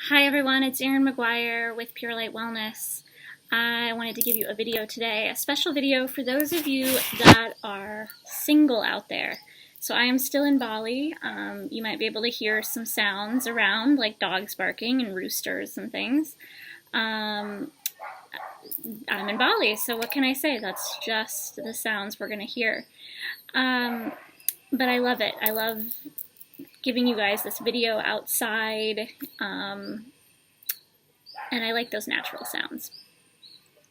Hi everyone, it's Erin McGuire with Pure Light Wellness. I wanted to give you a video today, a special video for those of you that are single out there. So I am still in Bali. You might be able to hear some sounds around like dogs barking and roosters and things. I'm in Bali, so what can I say? That's just the sounds we're going to hear. But I love it. I love giving you guys this video outside, and I like those natural sounds.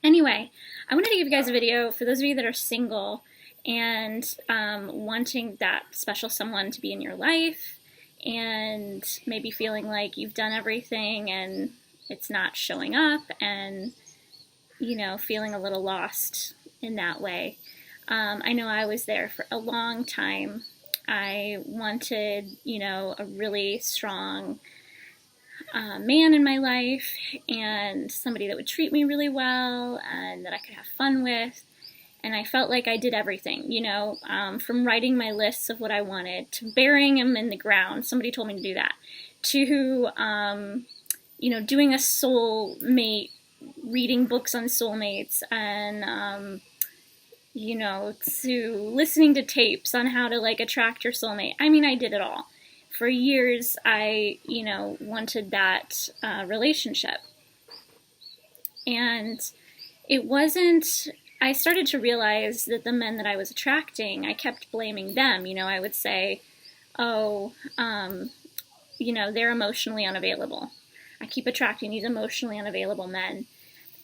Anyway, I wanted to give you guys a video for those of you that are single and wanting that special someone to be in your life and maybe feeling like you've done everything and it's not showing up and, you know, feeling a little lost in that way. I know I was there for a long time. I wanted, you know, a really strong man in my life and somebody that would treat me really well and that I could have fun with. And I felt like I did everything, you know, from writing my lists of what I wanted to burying them in the ground. Somebody told me to do that. To, you know, doing a soulmate, reading books on soulmates and, you know, to listening to tapes on how to like attract your soulmate. I mean, I did it all. For years, I, you know, wanted that relationship. And it wasn't, I started to realize that the men that I was attracting, I kept blaming them. You know, I would say, oh, you know, they're emotionally unavailable. I keep attracting these emotionally unavailable men.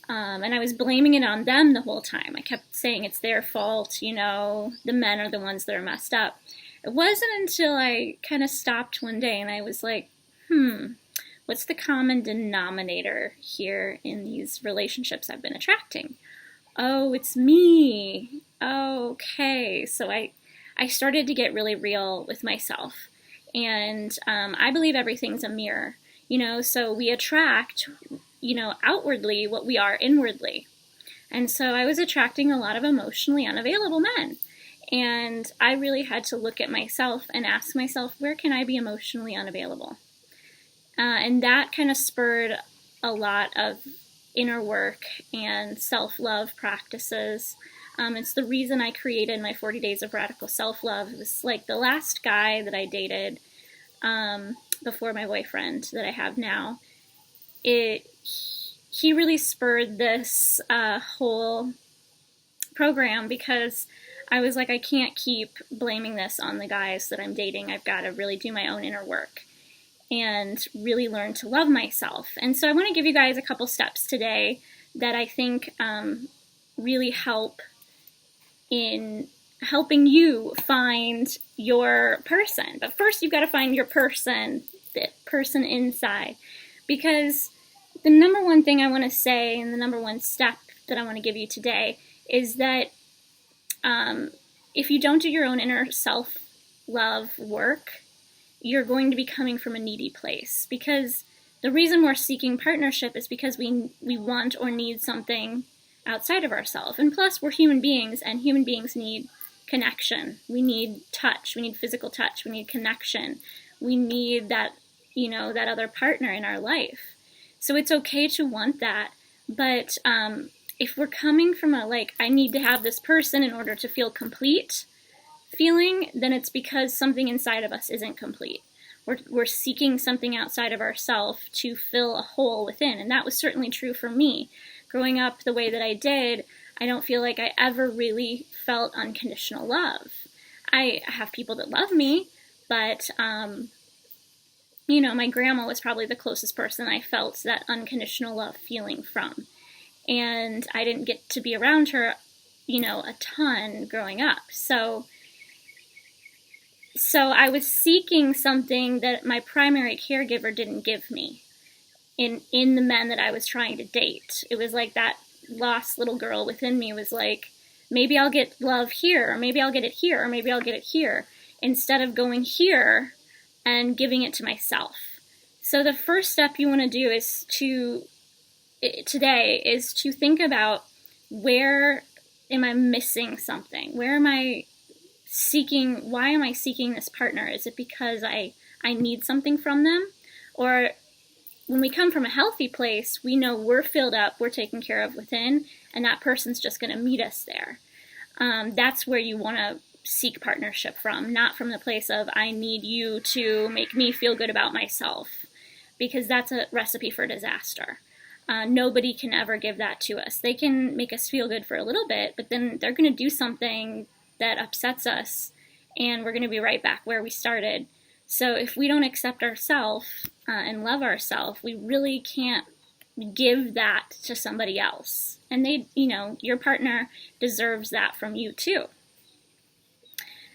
And I was blaming it on them the whole time. I kept saying it's their fault, you know, the men are the ones that are messed up. It wasn't until I kind of stopped one day and I was like, what's the common denominator here in these relationships I've been attracting? Oh, it's me. Okay. So I started to get really real with myself. And I believe everything's a mirror, you know, so we attract, you know, outwardly what we are inwardly. And so I was attracting a lot of emotionally unavailable men. And I really had to look at myself and ask myself, where can I be emotionally unavailable? And that kind of spurred a lot of inner work and self-love practices. It's the reason I created my 40 Days of Radical Self-Love. It was like the last guy that I dated before my boyfriend that I have now. He really spurred this whole program because I was like, I can't keep blaming this on the guys that I'm dating. I've got to really do my own inner work and really learn to love myself. And so I want to give you guys a couple steps today that I think really help in helping you find your person. But first you've got to find your person, the person inside. Because the number one thing I want to say and the number one step that I want to give you today is that if you don't do your own inner self-love work, you're going to be coming from a needy place. Because the reason we're seeking partnership is because we want or need something outside of ourselves. And plus, we're human beings, and human beings need connection. We need touch. We need physical touch. We need connection. We need that, you know, that other partner in our life. So it's okay to want that, but if we're coming from a, like, I need to have this person in order to feel complete feeling, then it's because something inside of us isn't complete. We're seeking something outside of ourselves to fill a hole within, and that was certainly true for me. Growing up the way that I did, I don't feel like I ever really felt unconditional love. I have people that love me, but, you know, my grandma was probably the closest person I felt that unconditional love feeling from. And I didn't get to be around her, you know, a ton growing up. So I was seeking something that my primary caregiver didn't give me in the men that I was trying to date. It was like that lost little girl within me was like, maybe I'll get love here, or maybe I'll get it here, or maybe I'll get it here, instead of going here and giving it to myself. So the first step you want to do is today is to think about, where am I missing something? Where am I seeking, why am I seeking this partner? Is it because I need something from them? Or when we come from a healthy place, we know we're filled up, we're taken care of within, and that person's just going to meet us there. That's where you want to seek partnership from, not from the place of, I need you to make me feel good about myself, because that's a recipe for disaster. Nobody can ever give that to us. They can make us feel good for a little bit, but then they're going to do something that upsets us, and we're going to be right back where we started. So if we don't accept ourselves and love ourselves, we really can't give that to somebody else. And they, your partner deserves that from you too.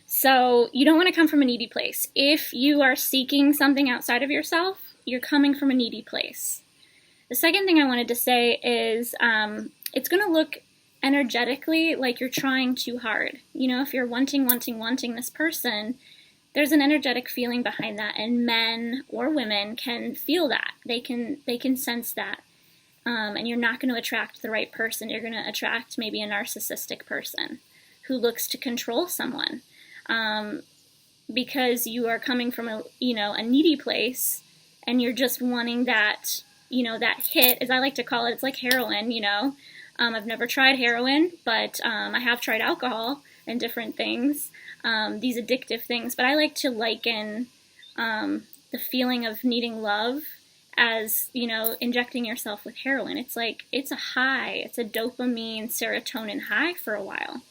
So you don't want to come from a needy place. If you are seeking something outside of yourself, you're coming from a needy place. The second thing I wanted to say is it's going to look energetically like you're trying too hard. If you're wanting this person, there's an energetic feeling behind that, and men or women can feel that. They can sense that. And you're not going to attract the right person. You're going to attract maybe a narcissistic person who looks to control someone. Because you are coming from a needy place, and you're just wanting that, that hit, as I like to call it. It's like heroin, I've never tried heroin, but I have tried alcohol and different things, these addictive things. But I like to liken the feeling of needing love as, injecting yourself with heroin. It's like, it's a high. It's a dopamine, serotonin high for a while.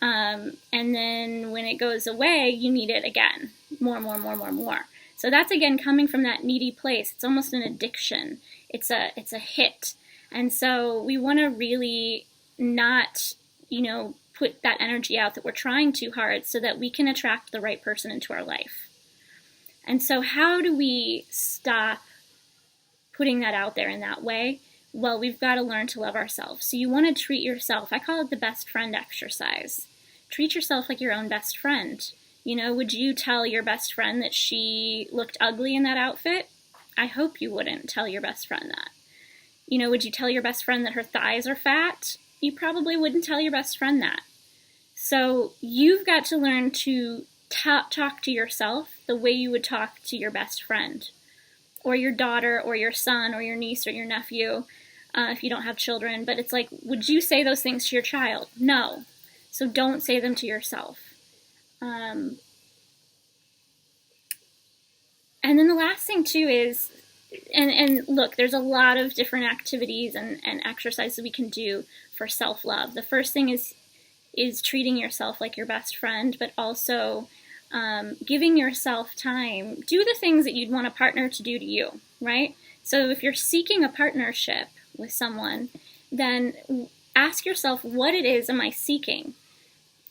And then when it goes away, you need it again. More. So that's, again, coming from that needy place. It's almost an addiction. It's a hit. And so we want to really not, put that energy out that we're trying too hard, so that we can attract the right person into our life. And so how do we stop putting that out there in that way? Well, we've got to learn to love ourselves. So you want to treat yourself. I call it the best friend exercise. Treat yourself like your own best friend. Would you tell your best friend that she looked ugly in that outfit? I hope you wouldn't tell your best friend that. Would you tell your best friend that her thighs are fat? You probably wouldn't tell your best friend that. So you've got to learn to talk to yourself the way you would talk to your best friend, or your daughter, or your son, or your niece, or your nephew, if you don't have children. But it's like, would you say those things to your child? No. So don't say them to yourself. And then the last thing too is, and look, there's a lot of different activities and exercises we can do for self-love. The first thing is treating yourself like your best friend, but also giving yourself time. Do the things that you'd want a partner to do to you, right? So if you're seeking a partnership with someone, then ask yourself, what it is am I seeking?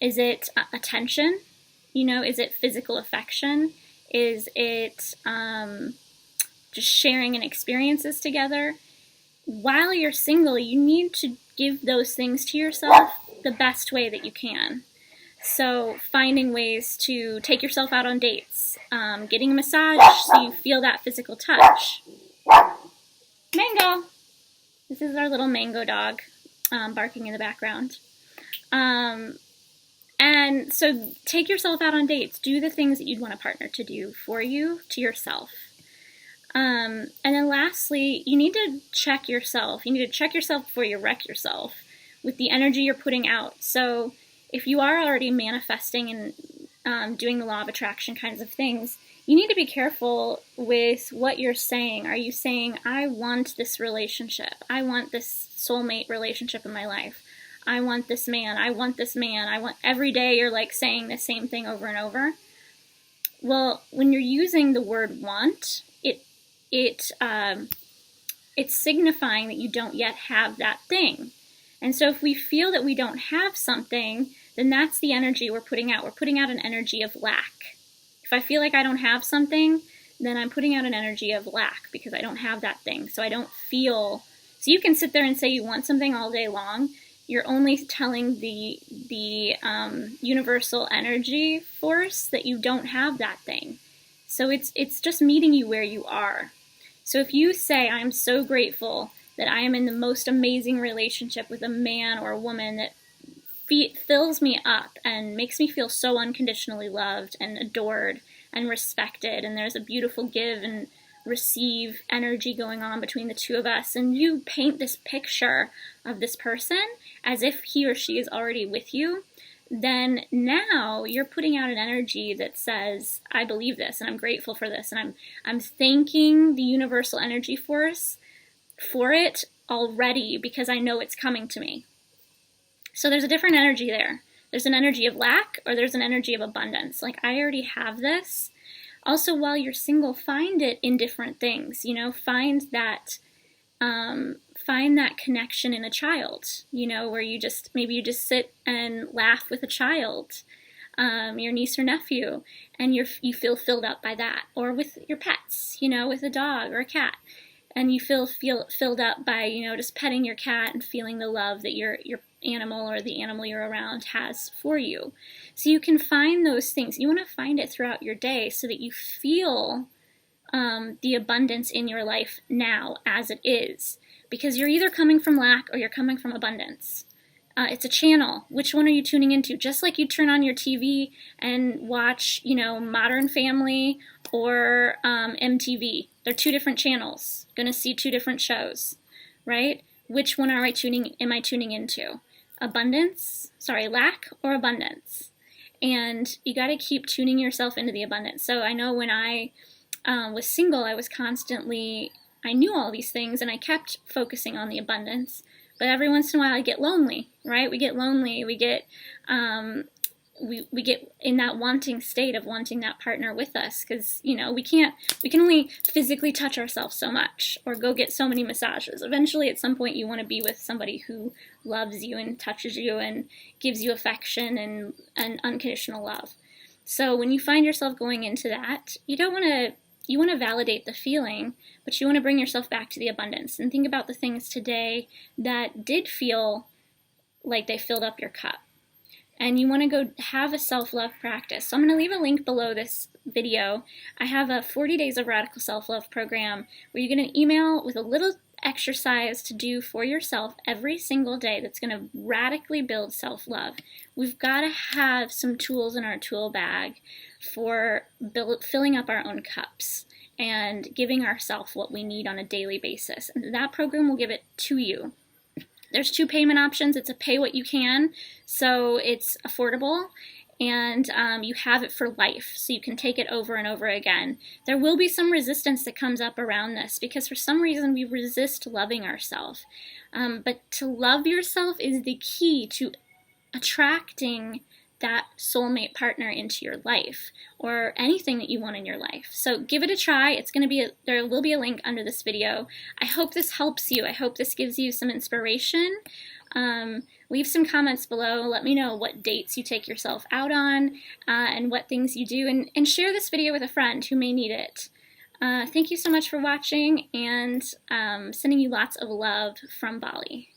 Is it attention? Is it physical affection? Is it just sharing in experiences together? While you're single, you need to give those things to yourself the best way that you can. So finding ways to take yourself out on dates, getting a massage so you feel that physical touch. Mango! This is our little Mango dog barking in the background. And so take yourself out on dates. Do the things that you'd want a partner to do for you, to yourself. And then lastly, you need to check yourself. You need to check yourself before you wreck yourself with the energy you're putting out. So if you are already manifesting and doing the law of attraction kinds of things, you need to be careful with what you're saying. Are you saying, I want this relationship. I want this soulmate relationship in my life. I want this man. I want this man. I want, every day you're like saying the same thing over and over. Well, when you're using the word want, it's signifying that you don't yet have that thing. And so if we feel that we don't have something, then that's the energy we're putting out. We're putting out an energy of lack. If I feel like I don't have something, then I'm putting out an energy of lack because I don't have that thing. So I don't feel, so you can sit there and say you want something all day long. You're only telling the universal energy force that you don't have that thing. So it's just meeting you where you are. So if you say, I'm so grateful that I am in the most amazing relationship with a man or a woman that fills me up and makes me feel so unconditionally loved and adored and respected, and there's a beautiful give and receive energy going on between the two of us, and you paint this picture of this person as if he or she is already with you, then now you're putting out an energy that says, I believe this, and I'm grateful for this, and I'm thanking the universal energy force for it already because I know it's coming to me. So there's a different energy there. There's an energy of lack, or there's an energy of abundance. Like, I already have this. Also, while you're single, find it in different things. You know, find that connection in a child. You know, where maybe you just sit and laugh with a child, your niece or nephew, and you feel filled up by that. Or with your pets. You know, with a dog or a cat, and you feel filled up by, you know, just petting your cat and feeling the love that your animal or the animal you're around has for you. So you can find those things. You want to find it throughout your day so that you feel the abundance in your life now as it is. Because you're either coming from lack or you're coming from abundance. It's a channel. Which one are you tuning into? Just like you turn on your TV and watch, you know, Modern Family or MTV. They're two different channels. Going to see two different shows, right? Which one am I tuning into? Lack or abundance? And you got to keep tuning yourself into the abundance. So I know when I was single, I knew all these things and I kept focusing on the abundance. But every once in a while I get lonely, right? We get lonely. We get we get in that wanting state of wanting that partner with us, because, you know, we can only physically touch ourselves so much or go get so many massages. Eventually, at some point, you want to be with somebody who loves you and touches you and gives you affection and unconditional love. So when you find yourself going into that, you want to validate the feeling, but you want to bring yourself back to the abundance and think about the things today that did feel like they filled up your cup. And you want to go have a self-love practice. So I'm going to leave a link below this video. I have a 40 Days of Radical Self-Love program where you get an email with a little exercise to do for yourself every single day that's going to radically build self-love. We've got to have some tools in our tool bag for filling up our own cups and giving ourselves what we need on a daily basis. And that program will give it to you. There's two payment options. It's a pay what you can, so it's affordable, and you have it for life, so you can take it over and over again. There will be some resistance that comes up around this, because for some reason we resist loving ourselves. But to love yourself is the key to attracting that soulmate partner into your life, or anything that you want in your life. So give it a try. There will be a link under this video. I hope this helps you. I hope this gives you some inspiration. Leave some comments below. Let me know what dates you take yourself out on, and what things you do, and share this video with a friend who may need it. Thank you so much for watching, and sending you lots of love from Bali.